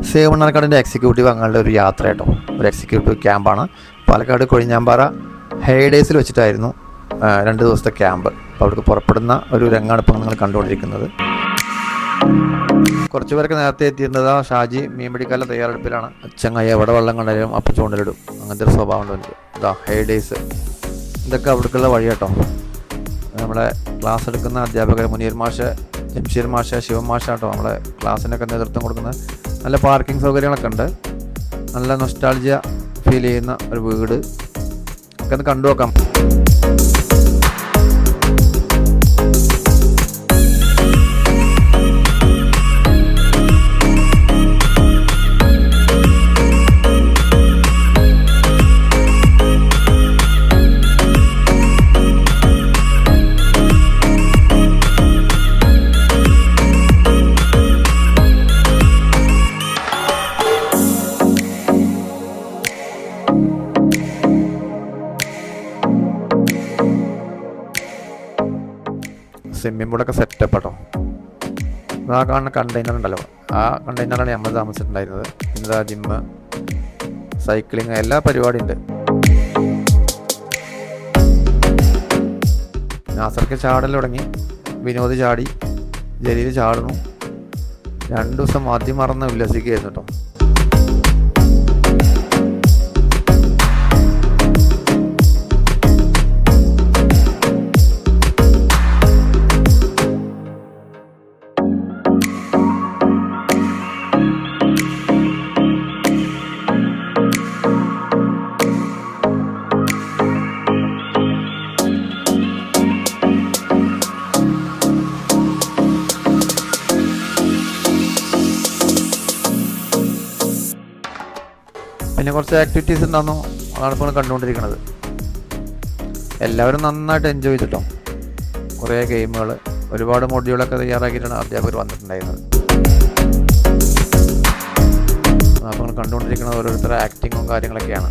Save മണ്ണാർക്കാടിൻ്റെ executive അംഗങ്ങളുടെ ഒരു യാത്ര കേട്ടോ, ഒരു എക്സിക്യൂട്ടീവ് ക്യാമ്പാണ്. പാലക്കാട് കൊഴിഞ്ഞാമ്പാറ ഹെയ്ഡേസിൽ വെച്ചിട്ടായിരുന്നു 2 ദിവസത്തെ ക്യാമ്പ്. അപ്പോൾ അവിടേക്ക് പുറപ്പെടുന്ന ഒരു രംഗമാണ് ഇപ്പോൾ നിങ്ങൾ കണ്ടുകൊണ്ടിരിക്കുന്നത്. കുറച്ച് പേർക്ക് നേരത്തെ എത്തിയിരുന്നത് ഷാജി മീൻപിടിക്കാല തയ്യാറെടുപ്പിലാണ്. ചങ്ങായി എവിടെ വെള്ളം കണ്ടാലും അപ്പം ചൂണ്ടലിടും, അങ്ങനത്തെ ഒരു സ്വഭാവം ഉണ്ട് എനിക്ക്. ഇതാ ഹെയ്ഡേസ്, ഇതൊക്കെ അവിടേക്കുള്ള വഴി കേട്ടോ. നമ്മളെ ക്ലാസ് എടുക്കുന്ന അധ്യാപകർ മുനീർ മാഷ്, ജംഷീർ മാഷ്, ശിവൻ മാഷ് കേട്ടോ നമ്മളെ ക്ലാസ്സിനൊക്കെ നേതൃത്വം കൊടുക്കുന്നത്. നല്ല പാർക്കിംഗ് സൗകര്യങ്ങളൊക്കെ ഉണ്ട്. നല്ല നൊസ്റ്റാൾജിയ ഫീൽ ചെയ്യുന്ന ഒരു വീട് ഒക്കെ ഒന്ന് കണ്ടു നോക്കാം. സ്വിമ്മിംഗ് പൂളൊക്കെ സെറ്റപ്പ് കേട്ടോ. ആ കാണുന്ന കണ്ടെയ്നർ ഉണ്ടല്ലോ, ആ കണ്ടെയ്നറാണ് നമ്മൾ താമസിച്ചിട്ടുണ്ടായിരുന്നത്. എന്താ ജിമ്മ്, സൈക്ലിങ്, എല്ലാ പരിപാടിയും ഉണ്ട്. നാസർക്ക് ചാടൽ തുടങ്ങി, വിനോദ് ചാടി, ജലീൽ ചാടുന്നു. 2 ദിവസം ആദ്യം മറന്ന് ഉല്ലസിക്കുകയായിരുന്നു കേട്ടോ. പിന്നെ കുറച്ച് ആക്ടിവിറ്റീസ് ഉണ്ടായിരുന്നു, അതാണ് ഇപ്പോൾ കണ്ടുകൊണ്ടിരിക്കുന്നത്. എല്ലാവരും നന്നായിട്ട് എൻജോയ് ചെയ്തിട്ടോ. കുറേ ഗെയിമുകൾ, ഒരുപാട് മൊഡ്യൂളൊക്കെ തയ്യാറാക്കിയിട്ടാണ് അധ്യാപകർ വന്നിട്ടുണ്ടായിരുന്നത്. അപ്പോൾ കണ്ടുകൊണ്ടിരിക്കുന്നത് ഓരോരുത്തരുടെ ആക്ടിങ്ങും കാര്യങ്ങളൊക്കെയാണ്.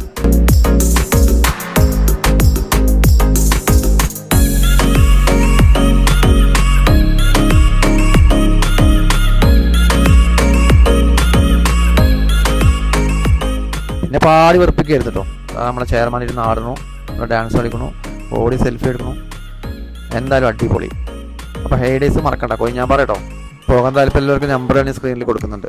പിന്നെ പാടി വെറുപ്പിക്കായിരുന്നു കേട്ടോ. നമ്മളെ ചെയർമാൻ ഇരുന്ന് ആടണു, ഡാൻസ് കളിക്കണു, ബോഡി സെൽഫി എടുക്കണു. എന്തായാലും അടിപൊളി. അപ്പോൾ ഹെയ്ഡേസ് മറക്കണ്ട, കൊഴിഞ്ഞാമ്പാറ കേട്ടോ. പോകാൻ താല്പര്യമുള്ളവർക്ക് നമ്പർ സ്ക്രീനിൽ കൊടുക്കുന്നുണ്ട്.